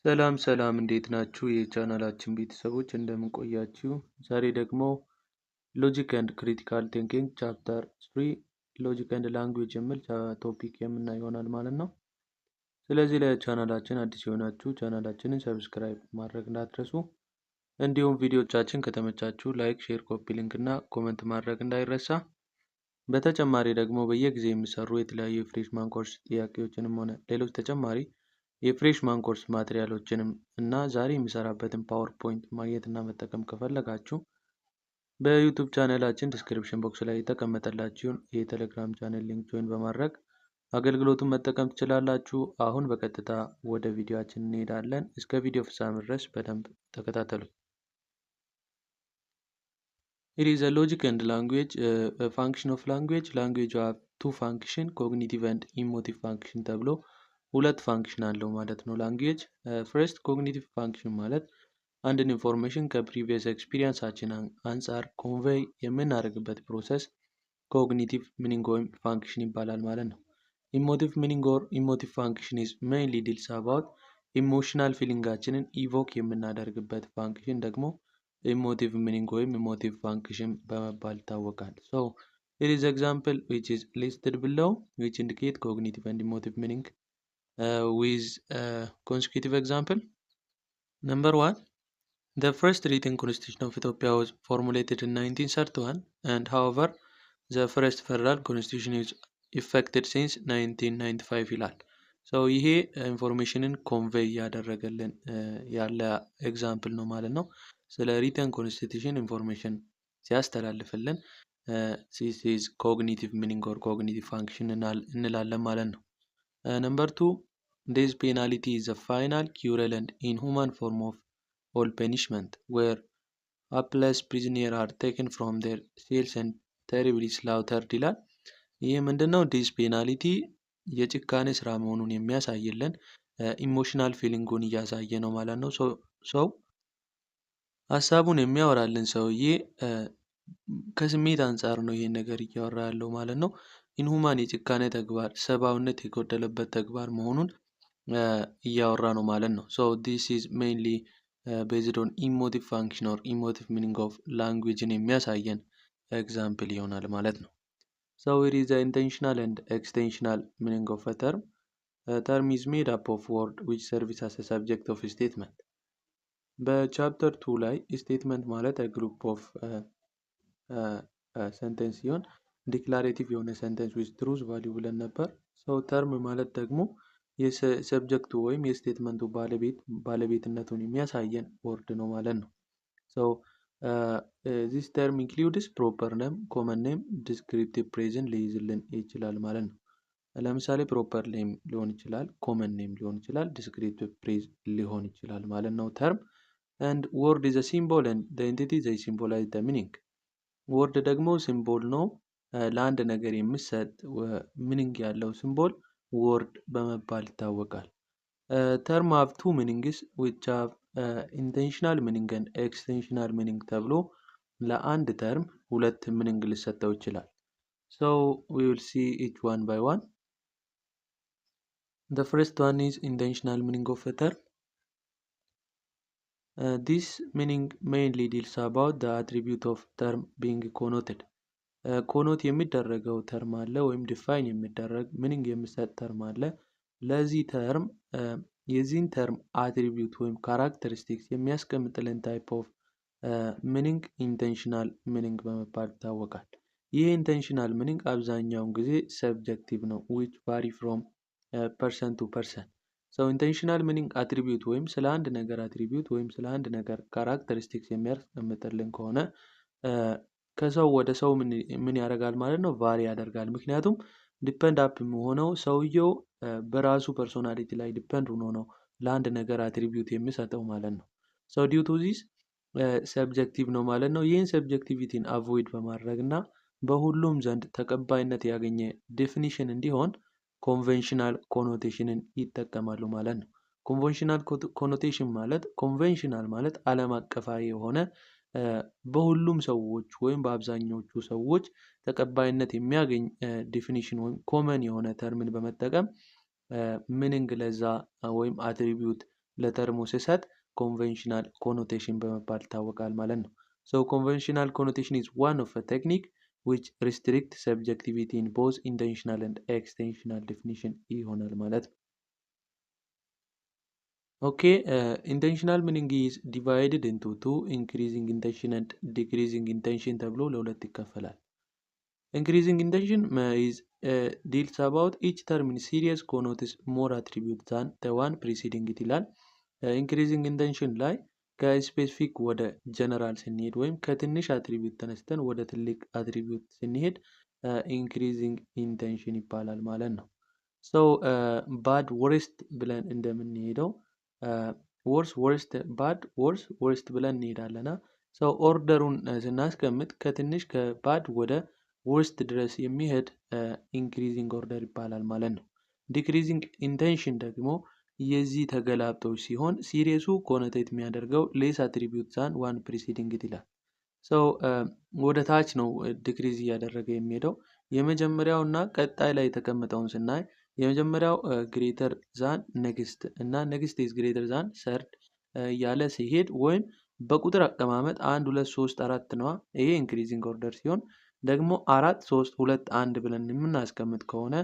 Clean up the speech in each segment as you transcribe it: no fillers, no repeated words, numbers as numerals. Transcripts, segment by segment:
ሰላም ሰላም እንዴት ናችሁ? የቻናላችን ቤተሰቦች እንደምን ቆያችሁ? ዛሬ ደግሞ ሎጂክ ኤንድ ክሪቲካል ቲንኪንግ ቻፕተር 3 ሎጂክ ኤንድ ላንጉዌጅ የሚል ቶፒክ የምናይ ይሆናል ማለት ነው። ስለዚህ ለቻናላችን አዲስ የሆናችሁ ቻናላችንን ሰብስክራይብ ማድረግ እንዳትረሱ፣ እንዲሁም ቪዲዮቻችን ከተመቻችሁ ላይክ፣ ሼር፣ ኮፒ ሊንክ እና ኮመንት ማድረግ እንዳይረሳ። በተጨማሪ ደግሞ በየጊዜው የሚሰሩ የተለያዩ የፍሬሽማን ኮርስ ጥያቄዎችንም ሆነ ሌሎች ተጨማሪ የፍሬሽማን ኮርስ ማቴሪያሎችንም እና ዛሬ የሚሰራበትን ፓወርፖይንት ማግኘት እና መጠቀም ከፈለጋችሁ በዩቲዩብ ቻናላችን ዲስክሪፕሽን ቦክስ ላይ የተቀመጠላችሁን የቴሌግራም ቻናል ሊንክ ጆይን በማድረግ አገልግሎቱን መጠቀም ትችላላችሁ። አሁን በቀጥታ ወደ ቪዲዮአችን እንሄዳለን። እስከ ቪዲዮ ፍጻሜ ድረስ በደንብ ተከታተሉ። It is a logic and language, a function of language. Language have two function, cognitive and emotive function ተብሎ ሁለት ፋንክሽን አለው ማለት ነው። ላንጉዌጅ ፈርስት ኮግኒቲቭ ፋንክሽን ማለት አንድን ኢንፎርሜሽን ከፕሪቪየስ ኤክስፒሪየንሳችን አንጻር ኮንቬይ የምናደርግበት ፕሮሰስ ኮግኒቲቭ ሚኒንግ ወይም ፋንክሽን ይባላል ማለት ነው። ኢሞቲቭ ሚኒንግ ኦር ኢሞቲቭ ፋንክሽን ኢዝ ሜይንሊ ዲልስ አባውት ኢሞሽናል ፊሊንጋችንን ኢቮክ የምናደርግበት ፋንክሽን ደግሞ ኢሞቲቭ ሚኒንግ ወይም ኢሞቲቭ ፋንክሽን በመባል ይታወቃል። ሶ it is example which is listed below which indicate cognitive and emotive meaning with consecutive example. Number 1, the first written constitution of Ethiopia was formulated in 1931 and however the first federal constitution is effected since 1995 ይላል። so ይሄ ኢንፎርሜሽንን ኮንቬይ ያደረገልን ያለ ኤግዛምፕል ነው ማለት ነው። ስለ ሪተን ኮንስቲቱሽን ኢንፎርሜሽን ሲያስተላልፍልን this is cognitive meaning or cognitive function እንላለን ማለት ነው። Number 2, death penalty is a final, cruel and inhuman form of all punishment where hapless prisoners are taken from their cells and terribly slaughtered ይላል። ይህ ምንድነው? ዴዝ ፔናሊቲ የጭካኔ ስራ መሆኑን የሚያሳይልን ኢሞሽናል ፊሊንጉን እያሳየ ነው ማለት ነው። ሰው ሀሳቡን የሚያወራልን ሰውዬ ከስሜት አንጻር ነው ይሄን ነገር እያወራ ያለው ማለት ነው። ኢንሁማን የጭካኔ ተግባር ሰብአዊነት የጎደለበት ተግባር መሆኑን እያወራ ነው ማለት ነው። so this is mainly based on emotive function or emotive meaning of languageን የሚያሳየን ኤግዛምፕል ይሆናል ማለት ነው። so it is the intentional and extensional meaning of a term. A term is made up of word which serves as a subject of a statement. በቻፕተር 2 ላይ ስቴትመንት ማለት a group of sentence ሲሆን ዲክላሬቲቭ የሆነ ሰንተንስ with truth value ብለን ነበር። so term ማለት ደግሞ የሰብጀክቱ ወይም የስቴትመንቱ ባለቤትነቱን የሚያሳየን ወርድ ነው ማለት ነው። so this term includes proper name, common name, descriptive present ሊይዝልን ይችላል ማለት ነው። ለምሳሌ proper name ሊሆን ይችላል፣ common name ሊሆን ይችላል፣ descriptive present ሊሆን ይችላል ማለት ነው term. and word is a symbol and the entity they symbolize the meaning. word ደግሞ ሲምቦል ነው፣ ለአንድ ነገር የሚሰጥ ሚኒንግ ያለው ሲምቦል word በመባል ይታወቃል። term have two meanings which have intentional meaning and extensional meaning ተብሎ ለአንድ term ሁለት ሚኒንግ ሊሰጠው ይችላል። so we will see each one by one. the first one is intentional meaning of a term. This meaning mainly deals about the attribute of term being connoted. ኮኖት የሚደረገው ተርም አለ ወይም ዲፋይን የሚደረግ ሚኒንግ የሚሰጥ ተርም አለ። ለዚህ ተርም የዚህን ተርም አትሪቢዩት ወይም ካራክተሪስቲክስ የሚያስቀምጥልን ታይፕ ኦፍ ሚኒንግ ኢንቴንሽናል ሚኒንግ በመባል ይታወቃል። ይህ ኢንቴንሽናል ሚኒንግ አብዛኛውን ጊዜ ሰብጀክቲቭ ነው which vary from person to person. so ኢንቴንሽናል ሚኒንግ አትሪቢዩት ወይም ስለ አንድ ነገር አትሪቢዩት ወይም ስለ አንድ ነገር ካራክተሪስቲክስ የሚያስቀምጥልን ከሆነ ከሰው ወደ ሰው ምን ያደርጋል ማለት ነው? ቫሪ ያደርጋል። ምክንያቱም ዲፔንድ አፕ የሚሆነው ሰውየው በራሱ ፐርሶናሊቲ ላይ ዲፔንድ ሆኖ ነው ለአንድ ነገር አትሪቢዩት የሚሰጠው ማለት ነው። so due to this ሰብጀክቲቭ ነው ማለት ነው። ይህን ሰብጀክቲቪቲን አቮይድ በማድረግ እና በሁሉም ዘንድ ተቀባይነት ያገኘ ዴፊኒሽን እንዲሆን ኮንቬንሽናል ኮኖቴሽንን ይጠቀማሉ ማለት ነው። ኮንቬንሽናል ኮኖቴሽን ማለት ኮንቬንሽናል ማለት ዓለም አቀፋዊ የሆነ በሁሉም ሰዎች ወይም በአብዛኞቹ ሰዎች ተቀባይነት የሚያገኝ ዴፊኒሽን ወይም ኮመን የሆነ ተርምን በመጠቀም ሚኒንግ ለዛ ወይም አትሪቢዩት ለተርሙ ስሰጥ ኮንቬንሽናል ኮኖቴሽን በመባል ይታወቃል ማለት ነው። So conventional connotation is one of a technique which restrict subjectivity in both intentional and extensional definition ይሆናል ማለት ነው። Okay, intentional meaning is divided into two, increasing intention and decreasing intention ተብሎ ለሁለት ይከፈላል። Increasing intention is deals about each term in series connotes more attributes than the one preceding it ይላል። ኢንክሪዚንግ ኢንቴንሽን ላይ ከስፔሲፊክ ወደ ጀነራል ስንሄድ ወይም ከትንሽ አትሪቢዩት ተነስተን ወደ ትልቅ አትሪቢዩት ስንሄድ ኢንክሪዚንግ ኢንቴንሽን ይባላል ማለት ነው። ሶ ባድ ወርስት ብለን እንደምንሄደው ወርስ ወርስት ባድ ወርስ ወርስት ብለን እንሄዳለና ሰው ኦርደሩን ስናስቀምጥ ከትንሽ ከባድ ወደ ወርስት ድረስ የሚሄድ ኢንክሪዚንግ ኦርደር ይባላል ማለት ነው። ዲክሪዚንግ ኢንቴንሽን ደግሞ የዚህ ተገላብጦች ሲሆን ሲሪየሱ ኮኖቴት የሚያደርገው ሌስ አትሪቢዩት ዛን ዋን ፕሪሲዲንግ ይላል። ሰው ወደ ታች ነው ዲክሪዝ እያደረገ የሚሄደው። የመጀመሪያው እና ቀጣይ ላይ የተቀመጠውን ስናይ የመጀመሪያው ግሬተር ዛን ኔክስት እና ኔክስት ኢዝ ግሬተር ዛን ሰርድ ያለ ሲሄድ ወይም በቁጥር አቀማመጥ 1 2 3 4 ነው። ይሄ ኢንክሪዚንግ ኦርደር ሲሆን ደግሞ 4 3 2 1 ብለን የምናስቀምጥ ከሆነ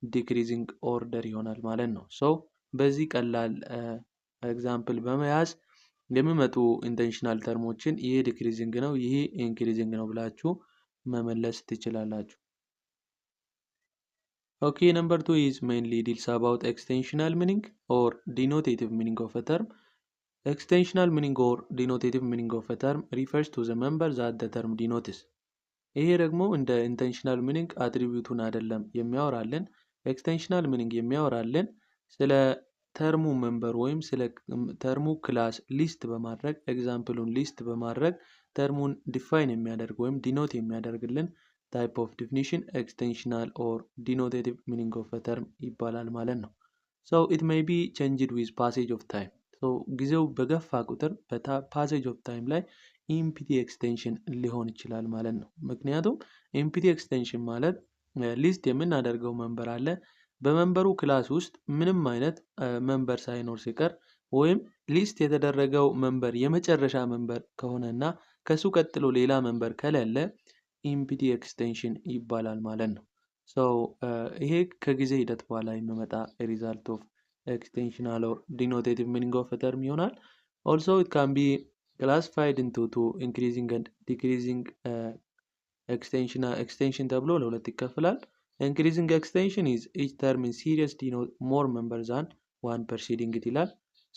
ዲክሪዚንግ ኦርደር ይሆናል ማለት ነው። ሶ በዚህ ቀላል ኤግዛምፕል በመያዝ የሚመጡ ኢንቴንሽናል ተርሞችን ይሄ ዲክሪዚንግ ነው፣ ይሄ ኢንክሪዚንግ ነው ብላችሁ መመለስ ትችላላችሁ። ኦኬ ነምበር 2 is mainly deals about extensional meaning or denotative meaning of a term. Extensional meaning or denotative meaning of a term refers to the member that the term denotes. ይሄ ደግሞ እንደ ኢንቴንሽናል ሚኒንግ አትሪቢዩቱን አይደለም የሚያወራልን። ኤክስቴንሽናል ሚኒንግ የሚያወራልን ስለ ተርሙ ሜምበር ወይም ስለ ተርሙ ክላስ ሊስት በማድረግ ኤግዛምፕሉን ሊስት በማድረግ ተርሙን ዲፋይን የሚያደርግ ወይም ዲኖት የሚያደርግልን ታይፕ ኦፍ ዲፊኒሽን ኤክስቴንሽናል ኦር ዲኖቴቲቭ ሚኒንግ ኦፍ ተርም ይባላል ማለት ነው። ሶ ኢት ሜይ ቢ ቼንጅድ ዊዝ ፓሴጅ ኦፍ ታይም። ሶ ጊዜው በገፋ ቁጥር በፓሴጅ ኦፍ ታይም ላይ ኢምፒቲ ኤክስቴንሽን ሊሆን ይችላል ማለት ነው። ምክንያቱም ኢምፒቲ ኤክስቴንሽን ማለት ሊስት የምናደርገው መንበር አለ። በመንበሩ ክላስ ውስጥ ምንም አይነት መንበር ሳይኖር ሲቀር ወይም ሊስት የተደረገው መንበር የመጨረሻ መንበር ከሆነ እና ከሱ ቀጥሎ ሌላ መንበር ከሌለ ኢምፒቲ ኤክስቴንሽን ይባላል ማለት ነው። ሶ ይሄ ከጊዜ ሂደት በኋላ የሚመጣ ሪዛልት ኦፍ ኤክስቴንሽናል ኦር ዲኖቴቲቭ ሚኒንግ ኦፍ ተርም ይሆናል። ኦልሶ ኢት ካን ቢ classified into two, increasing and decreasing extension ተብሎ ለሁለት ይከፈላል። increasing extension is each term in series denote more members than one preceding it ይላል።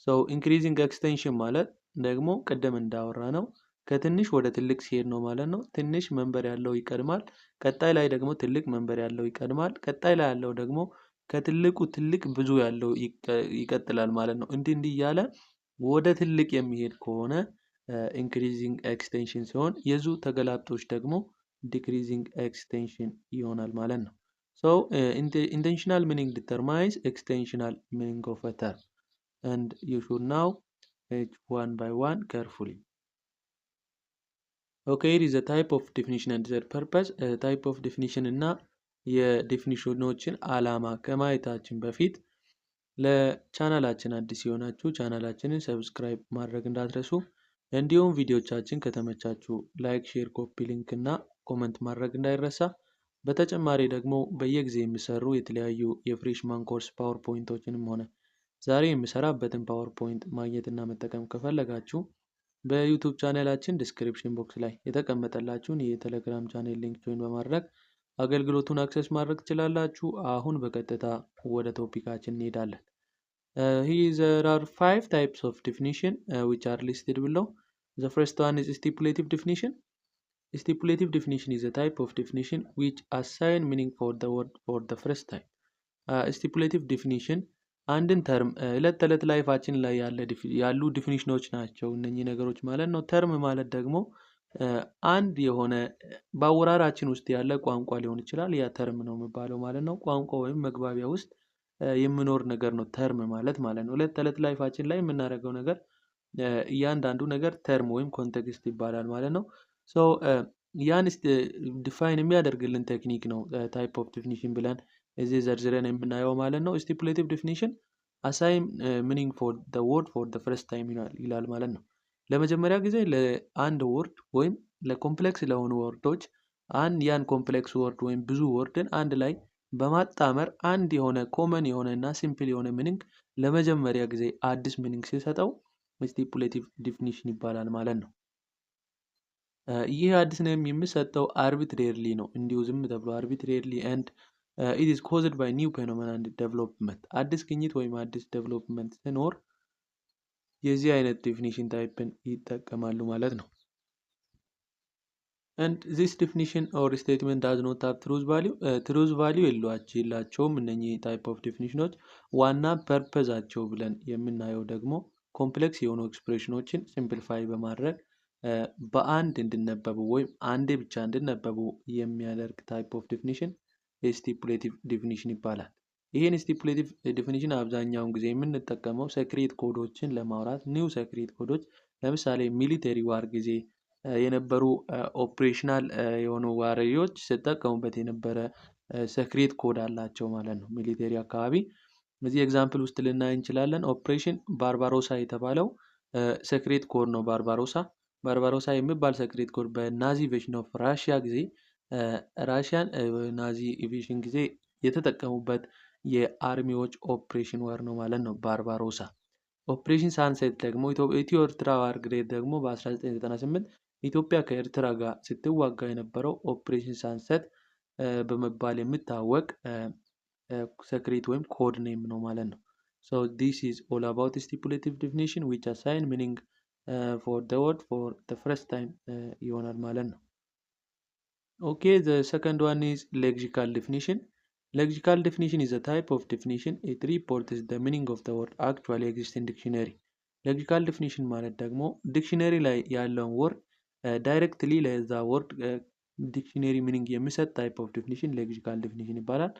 so increasing extension ማለት ደግሞ ቀደም እንዳወራ ነው ከትንሽ ወደ ትልቅ ሲሄድ ነው ማለት ነው። ትንሽ መንበር ያለው ይቀድማል፣ ቀጣይ ላይ ደግሞ ትልቅ መንበር ያለው ይቀድማል፣ ቀጣይ ላይ ያለው ደግሞ ከትልቁ ትልቅ ብዙ ያለው ይቀጥላል ማለት ነው። እንዲህ እያለ ወደ ትልቅ የሚሄድ ከሆነ ኢንክሪዚንግ ኤክስቴንሽን ሲሆን የዙ ተገላብጦች ደግሞ ዲክሪዚንግ ኤክስቴንሽን ይሆናል ማለት ነው። ሶ ኢንቴንሽናል ሚኒንግ ዲተርማይንስ ኤክስቴንሽናል ሚኒንግ ኦፍ a term and you should now each one by one carefully. Okay, here is a type of definition and their purpose. Type of definition እና የዴፊኒሽኖችን አላማ ከማየታችን በፊት ለቻናላችን አዲስ የሆናችሁ ቻናላችንን ሰብስክራይብ ማድረግ እንዳትረሱ፣ እንዲሁም ቪዲዮቻችን ከተመቻችሁ ላይክ፣ ሼር፣ ኮፒ ሊንክ እና ኮመንት ማድረግ እንዳይረሳ። በተጨማሪ ደግሞ በየጊዜ የሚሰሩ የተለያዩ የፍሬሽማን ኮርስ ፓወርፖይንቶችንም ሆነ ዛሬ የሚሰራበትን ፓወርፖይንት ማግኘትና መጠቀም ከፈለጋችሁ በዩቲዩብ ቻናላችን ዲስክሪፕሽን ቦክስ ላይ የተቀመጠላችሁን የቴሌግራም ቻናል ሊንክ ጆይን በማድረግ አገልግሎቱን አክሰስ ማድረግ ትችላላችሁ። አሁን በቀጥታ ወደ ቶፒካችን እንሄዳለን። There are 5 types of definition which are listed below. The first one is stipulative definition. Stipulative definition is a type of definition which assign meaning for the word for the first time. Stipulative definition አንድን ተርም ዕለት ተዕለት ላይፋችን ላይ ያሉ ዲፊኒሽኖች ናቸው እነኚህ ነገሮች ማለት ነው። ተርም ማለት ደግሞ አንድ የሆነ በአወራራችን ውስጥ ያለ ቋንቋ ሊሆን ይችላል። ያ ተርም ነው የሚባለው ማለት ነው። ቋንቋ ወይም መግባቢያ ውስጥ የሚኖር ነገር ነው ተርም ማለት ነው። ዕለት ተዕለት ላይፋችን ላይ የምናደርገው ነገር እያንዳንዱ ነገር ተርም ወይም ኮንቴክስት ይባላል ማለት ነው። ሶ ያን ዲፋይን የሚያደርግልን ቴክኒክ ነው ታይፕ ኦፍ ዲፊኒሽን ብለን እዚህ ዘርዝረን የምናየው ማለት ነው። ስቲፑሌቲቭ ዲፊኒሽን አሳይን ሚኒንግ ፎር ዘ ወርድ ፎር ዘ ፈርስት ታይም ይላል ማለት ነው። ለመጀመሪያ ጊዜ ለአንድ ወርድ ወይም ለኮምፕሌክስ ለሆኑ ወርዶች ያን ኮምፕሌክስ ወርድ ወይም ብዙ ወርድን አንድ ላይ በማጣመር አንድ የሆነ ኮመን የሆነ እና ሲምፕል የሆነ ሚኒንግ ለመጀመሪያ ጊዜ አዲስ ሚኒንግ ሲሰጠው ስቲፑሌቲቭ ዲፊኒሽን ይባላል ማለት ነው። ይህ አዲስ ኔም የሚሰጠው አርቢትሬርሊ ነው፣ እንዲሁ ዝም ተብሎ አርቢትሬርሊ ኤንድ ኢት ኢዝ ኮዝድ ባይ ኒው ፌኖሜና ኤንድ ዴቨሎፕመንት። አዲስ ግኝት ወይም አዲስ ዴቨሎፕመንት ሲኖር የዚህ አይነት ዴፊኒሽን ታይፕን ይጠቀማሉ ማለት ነው። and this definition or statement does not have truth value የላቸውም። እነኚህ ታይፕ ኦፍ ዴፊኒሽኖች ዋና ፐርፐዛቸው ብለን የምናየው ደግሞ ኮምፕሌክስ የሆኑ ኤክስፕሬሽኖችን ሲምፕሊፋይ በማድረግ በአንድ እንዲነበቡ ወይም አንዴ ብቻ እንዲነበቡ የሚያደርግ ታይፕ ኦፍ ዴፊኒሽን ስቲፑሌቲቭ ዴፊኒሽን ይባላል። ይህን ስቲፑሌቲቭ ዴፊኒሽን አብዛኛውን ጊዜ የምንጠቀመው ሴክሬት ኮዶችን ለማውራት ኒው ሴክሬት ኮዶች ለምሳሌ ሚሊተሪ ዋር ጊዜ የነበሩ ኦፕሬሽናል የሆኑ ዋሪዎች ሲጠቀሙበት የነበረ ሴክሬት ኮድ አላቸው ማለት ነው። ሚሊተሪ አካባቢ እዚህ ኤግዛምፕል ውስጥ ልናይ እንችላለን። ኦፕሬሽን ባርባሮሳ የተባለው ሴክሬት ኮድ ነው። ባርባሮሳ የሚባል ሴክሬት ኮድ በናዚ ኢንቬዥን ኦፍ ራሽያ ጊዜ ራሽያን ናዚ ኢንቬዥን ጊዜ የተጠቀሙበት የአርሚዎች ኦፕሬሽን ዋር ነው ማለት ነው ባርባሮሳ። ኦፕሬሽን ሳንሴት ደግሞ ኢትዮ ኤርትራ ዋር ግሬድ ደግሞ በ1998 ኢትዮጵያ ከኤርትራ ጋር ስትዋጋ የነበረው ኦፕሬሽን ሳንሴት በመባል የሚታወቅ ሴክሬት ወይም ኮድ ኔም ነው ማለት ነው። So this is all about stipulative definition which assign meaning for the word for the first time ይሆናል ማለት ነው። Okay, the second one is lexical definition. Lexical definition is a type of definition. It reports the meaning of the word actually exists in dictionary. Lexical definition ማለት ደግሞ ዲክሽነሪ ላይ ያለውን ወርድ ዳይሬክትሊ ለዛ ወርድ ዲክሽነሪ ሚኒንግ የሚሰጥ ታይፕ ኦፍ ዲፊኒሽን ሌክሲካል ዲፊኒሽን ይባላል።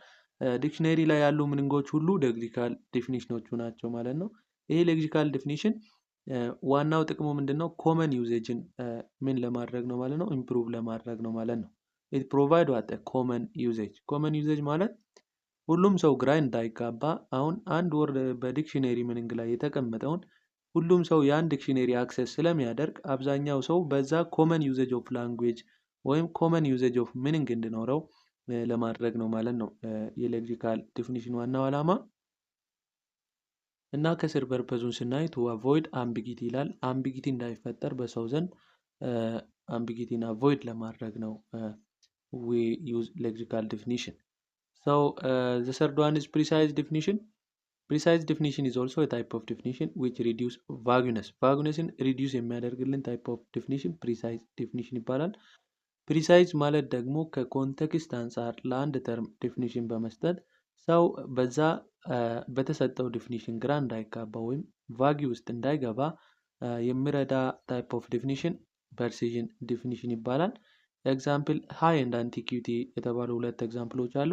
ዲክሽነሪ ላይ ያሉ ሚኒንጎች ሁሉ ሌክሲካል ዲፊኒሽኖቹ ናቸው ማለት ነው። ይሄ ሌክሲካል ዲፊኒሽን ዋናው ጥቅሙ ምንድነው? ኮመን ዩዜጅን ምን ለማድረግ ነው ማለት ነው? ኢምፕሩቭ ለማድረግ ነው ማለት ነው። ኢት ፕሮቫይድ ዋት ኮመን ዩዜጅ። ኮመን ዩዜጅ ማለት ሁሉም ሰው ግራ እንዳይጋባ አሁን አንድ ወርድ በዲክሽነሪ ሚኒንግ ላይ የተቀመጠውን ሁሉም ሰው ያን ዲክሽነሪ አክሰስ ስለሚያደርግ አብዛኛው ሰው በዛ ኮመን ዩዜጅ ኦፍ ላንጉዌጅ ወይም ኮመን ዩዜጅ ኦፍ ሚኒንግ እንዲኖረው ለማድረግ ነው ማለት ነው የሌክሲካል ዲፊኒሽን ዋናው ዓላማ። እና ከስር ፐርፐዙን ስናይ ቱ አቮይድ አምቢጊቲ ይላል። አምቢጊቲ እንዳይፈጠር በሰው ዘንድ አምቢጊቲን አቮይድ ለማድረግ ነው we use lexical definition. So the third one is precise definition. Precise definition is also a type of definition which reduce vagueness. Vaguenessን reduce የሚያደርግልን type of definition precise definition ይባላል። ፕሪሳይዝ ማለት ደግሞ ከኮንቴክስት አንጻር ለአንድ ተርም ዴፊኒሽን በመስጠት ሰው በዛ በተሰጠው ዴፊኒሽን ግራ እንዳይጋባ ወይም ቫጊ ውስጥ እንዳይገባ የሚረዳ ታይፕ ኦፍ ዴፊኒሽን ፕሪሲዥን ዴፊኒሽን ይባላል። ኤግዛምፕል ሃይ ኤንድ አንቲኩዊቲ የተባሉ ሁለት ኤግዛምፕሎች አሉ።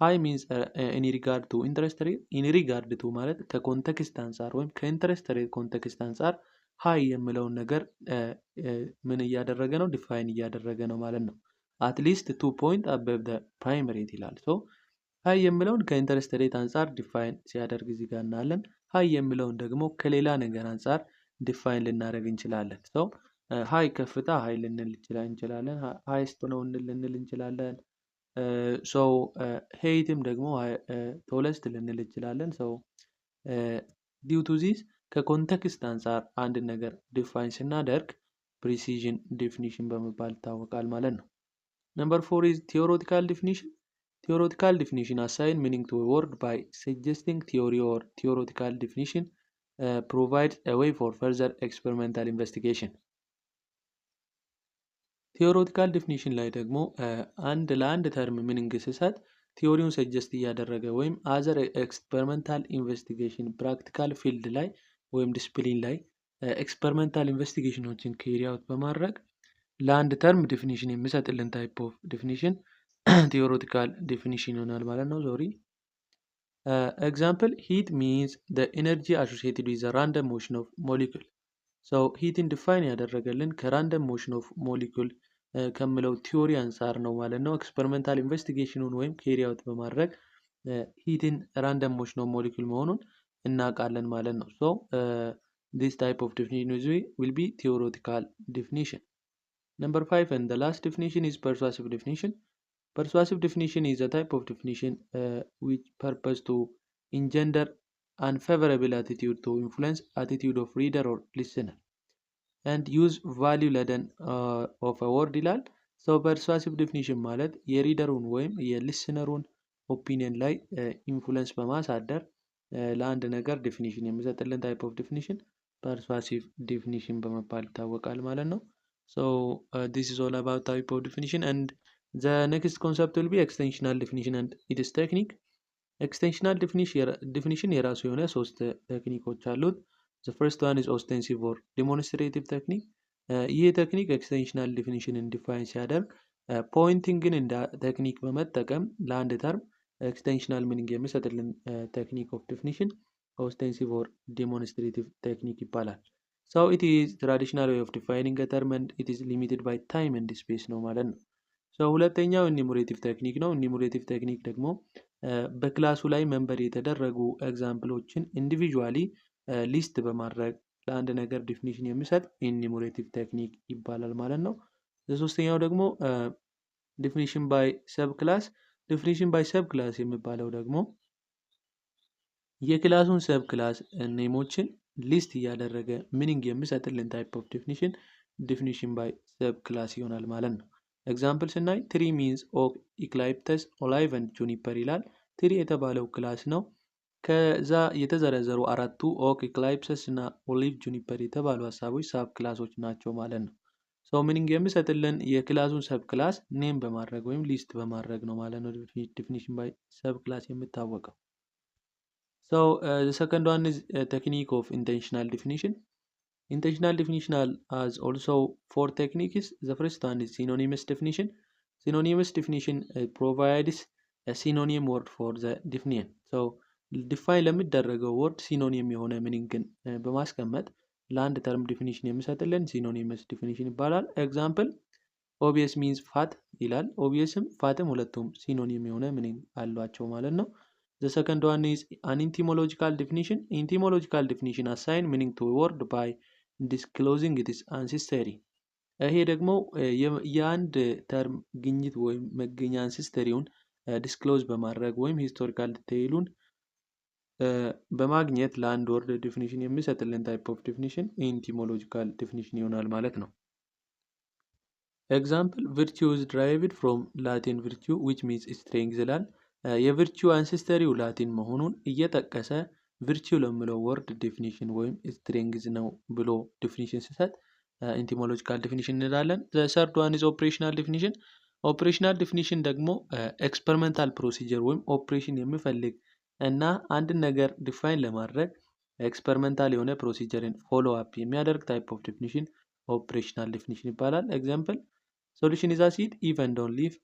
ሃይ ሚንስ ኢን ሪጋርድ ቱ ኢንትረስት ሬት። ኢን ሪጋርድ ቱ ማለት ከኮንቴክስት አንጻር ወይም ከኢንትረስት ሬት ኮንቴክስት አንጻር ሃይ የሚለውን ነገር ምን እያደረገ ነው? ዲፋይን እያደረገ ነው ማለት ነው። አትሊስት 2 ፖይንት አበብ ዘ ፕራይም ሬት ይላል። ሶ ሃይ የሚለውን ከኢንትረስት ሬት አንጻር ዲፋይን ሲያደርግ እዚህ ጋር እናያለን። ሃይ የሚለውን ደግሞ ከሌላ ነገር አንጻር ዲፋይን ልናደርግ እንችላለን። ሶ ሃይ ከፍታ ሃይ ልንል እንችላለን። ሃይስት ነው ልንል እንችላለን። ሶ ሄይትም ደግሞ ቶለስት ልንል እንችላለን። ሶ ዲው ቱ ዚስ ከኮንቴክስት አንጻር አንድ ነገር ዲፋይን ስናደርግ ፕሪሲዥን ዴፊኒሽን በመባል ይታወቃል ማለት ነው። ነምበር 4 is theoretical definition. Theoretical definition assign meaning to a word by suggesting theory or theoretical definition provides a way for further experimental investigation. ቲዮሬቲካል ዲፊኒሽን ላይ ደግሞ አንድ ለአንድ ተርም ሚኒንግ ሲሰጥ ቲዮሪውን ሰጀስት እያደረገ ወይም አዘር ኤክስፐሪመንታል ኢንቨስቲጌሽን ፕራክቲካል ፊልድ ላይ ወይም ዲስፕሊን ላይ ኤክስፐሪመንታል ኢንቨስቲጌሽኖችን ካሪ አውት በማድረግ ለአንድ ተርም ዲፊኒሽን የሚሰጥልን ታይፕ ኦፍ ዲፊኒሽን ቲዮሬቲካል ዲፊኒሽን ይሆናል ማለት ነው። ሶሪ ኤግዛምፕል ሂት ሚንስ ዘ ኤነርጂ አሶሲኤትድ ዊዝ ዘ ራንደም ሞሽን ኦፍ ሞሊኩል። ሶ ሂትን ዲፋይን ያደረገልን ከራንደም ሞሽን ኦፍ ሞሊኩል ከምለው ቲዮሪ አንጻር ነው ማለት ነው። ኤክስፐሪመንታል ኢንቨስቲጌሽኑን ወይም ካሪ አውት በማድረግ ሂትን ራንደም ሞሽን ኦፍ ሞሊኩል መሆኑን እናውቃለን ማለት ነው። ሶ this type of definition will be theoretical definition. Number 5 and the last definition is persuasive definition. Persuasive definition is a type of definition which purpose to engender unfavorable attitude to influence attitude of reader or listener and use value laden of a word ይላል። ሰው ፐርሱዋሲቭ ዲፊኒሽን ማለት የሪደሩን ወይም የሊስነሩን ኦፒኒየን ላይ ኢንፍሉዌንስ በማሳደር ለአንድ ነገር ዲፊኒሽን የሚሰጥልን ታይፕ ኦፍ ዲፊኒሽን ፐርሱዋሲቭ ዲፊኒሽን በመባል ይታወቃል ማለት ነው። ሶ this is all about type of definition and the next concept will be extensional definition and its technique. ኤክስቴንሽናል ዲፊኒሽን የራሱ የሆነ ሶስት ቴክኒኮች አሉት። the first one is ostensive or demonstrative technique. ይህ ቴክኒክ ኤክስቴንሽናል ዲፊኒሽንን ዲፋይን ሲያደርግ ፖይንቲንግን እንደ ቴክኒክ በመጠቀም ለአንድ ተርም ኤክስቴንሽናል ሚኒንግ የሚሰጥልን ቴክኒክ ኦፍ ዲፊኒሽን ኦስቴንሲቭ ኦር ዲሞንስትሬቲቭ ቴክኒክ ይባላል። so it is traditional way of defining a term and it is limited by time and space ነው ማለት ነው። so ሁለተኛው ኢኒሙሌቲቭ ቴክኒክ ነው። ኢኒሙሌቲቭ ቴክኒክ ደግሞ በክላሱ ላይ መንበር የተደረጉ ኤግዛምፕሎችን ኢንዲቪጁዋሊ ሊስት በማድረግ ለአንድ ነገር ዲፊኒሽን የሚሰጥ ኢኒሙሌቲቭ ቴክኒክ ይባላል ማለት ነው። ሶስተኛው ደግሞ ዲፊኒሽን ባይ ሰብ ክላስ። ዲፊኒሽን ባይ ሰብ ክላስ የሚባለው ደግሞ የክላሱን ሰብ ክላስ ኔሞችን ሊስት እያደረገ ሚኒንግ የሚሰጥልን ታይፕ ኦፍ ዲፊኒሽን ዲፊኒሽን ባይ ሰብ ክላስ ይሆናል ማለት ነው። ኤግዛምፕል ስናይ ትሪ ሚንስ ኦክ ኢክላይፕተስ ኦላይቭ ኤንድ ጁኒፐር ይላል። ትሪ የተባለው ክላስ ነው። ከዛ የተዘረዘሩ አራቱ ኦክ ኢክላይፕሰስ እና ኦሊቭ ጁኒፐር የተባሉ ሀሳቦች ሳብ ክላሶች ናቸው ማለት ነው። ሶ ሚኒንግ የሚሰጥልን የክላሱን ሰብ ክላስ ኔም በማድረግ ወይም ሊስት በማድረግ ነው ማለት ነው ዲፊኒሽን ባይ ሰብ ክላስ የሚታወቀው። ሶ the second one is technique of intentional definition. Intentional definition has also four techniques. The first one is synonymous definition. Synonymous definition provides a synonym word for the definition. So define ለሚደረገው ወርድ ሲኖኒም የሆነ ሚኒንግን በማስቀመጥ ለአንድ ተርም ዲፊኒሽን የሚሰጥልን ሲኖኒመስ ዲፊኒሽን ይባላል። ኤግዛምፕል ኦቢየስ ሚንስ ፋት ይላል። ኦቢየስም ፋትም ሁለቱም ሲኖኒም የሆነ ሚኒንግ አሏቸው ማለት ነው። The second one is an etymological definition. Etymological definition assign meaning to a word by disclosing its ancestry. ይሄ ደግሞ የአንድ ተርም ግኝት ወይም መገኛ አንሲስተሪውን ዲስክሎዝ በማድረግ ወይም ሂስቶሪካል ዲቴይሉን በማግኘት ለአንድ ወርድ ዲፊኒሽን የሚሰጥልን ታይፕ ኦፍ ዲፊኒሽን ኢንቲሞሎጂካል ዲፊኒሽን ይሆናል ማለት ነው። ኤግዛምፕል virtue is derived from Latin virtue which means strength ይላል። የvirtue አንሲስተሪው ላቲን መሆኑን እየጠቀሰ virtue ለሚለው ወርድ ዲፊኒሽን ወይም strength ነው ብሎ ዲፊኒሽን ሲሰጥ ኢንቲሞሎጂካል ዲፊኒሽን እንላለን። the third one is operational definition. operational definition ደግሞ ኤክስፐሪመንታል ፕሮሲጀር ወይም ኦፕሬሽን የሚፈልግ እና አንድን ነገር ዲፋይን ለማድረግ ኤክስፐሪመንታል የሆነ ፕሮሲጀርን ፎሎ አፕ የሚያደርግ ታይፕ ኦፍ ዲፊኒሽን ኦፕሬሽናል ዲፊኒሽን ይባላል። ኤግዛምፕል ሶሉሽን ኢዝ አሲድ ኢፍ ኤንድ ኦንሊ ኢፍ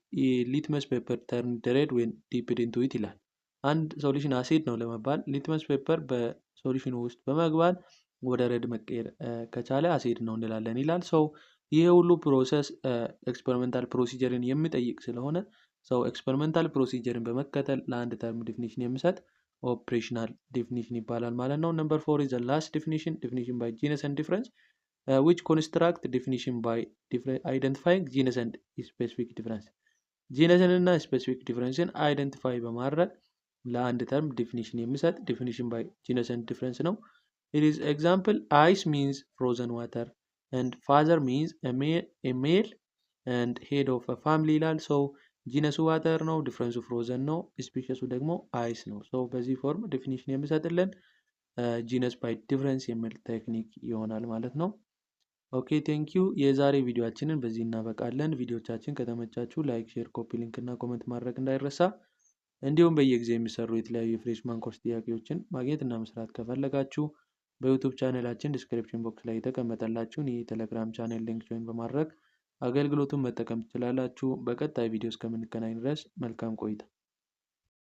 ሊትመስ ፔፐር ተርንድ ሬድ ዌን ዲፕድ ኢንቱ ኢት ይላል። አንድ ሶሉሽን አሲድ ነው ለመባል ሊትመስ ፔፐር በሶሉሽኑ ውስጥ በመግባት ወደ ሬድ መቀየር ከቻለ አሲድ ነው እንላለን ይላል። ሰው ይሄ ሁሉ ፕሮሰስ ኤክስፐሪመንታል ፕሮሲጀርን የሚጠይቅ ስለሆነ ሰው ኤክስፐሪመንታል ፕሮሲጀርን በመከተል ለአንድ ተርም ዲፊኒሽን የሚሰጥ ኦፕሬሽናል ዲፊኒሽን ይባላል ማለት ነው። ነምበር 4 is the last definition by genus and difference which construct definition by identifying genus and specific difference. ጂነስን እና ስፔሲፊክ ዲፍረንስን አይደንቲፋይ በማድረግ ለአንድ ተርም ዲፊኒሽን የሚሰጥ ዲፊኒሽን ባይ ጂነስ ኤንድ ዲፍረንስ ነው። it is example ice means frozen water and father means a male and head of a family ይላል። so ጂነሱ ዋተር ነው፣ ዲፍረንሱ ፍሮዘን ነው፣ ስፒሺሱ ደግሞ አይስ ነው። ሶ በዚህ ፎርም ዲፊኒሽን የሚሰጥልን ጂነስ ባይ ዲፍረንስ የሚል ቴክኒክ ይሆናል ማለት ነው። ኦኬ ቴንክ ዩ። የዛሬ ቪዲዮአችንን በዚህ እናበቃለን። ቪዲዮቻችን ከተመቻችሁ ላይክ፣ ሼር፣ ኮፒ ሊንክ እና ኮሜንት ማድረግ እንዳይረሳ። እንዲሁም በየጊዜው የሚሰሩ የተለያዩ የፍሬሽማን ኮርስ ጥያቄዎችን ማግኘት እና መስራት ከፈለጋችሁ በዩቲዩብ ቻናላችን ዲስክሪፕሽን ቦክስ ላይ የተቀመጠላችሁን የቴሌግራም ቻናል ሊንክ ጆይን በማድረግ አገልግሎቱን መጠቀም ትችላላችሁ። በቀጣይ ቪዲዮ እስከምንገናኝ ድረስ መልካም ቆይታ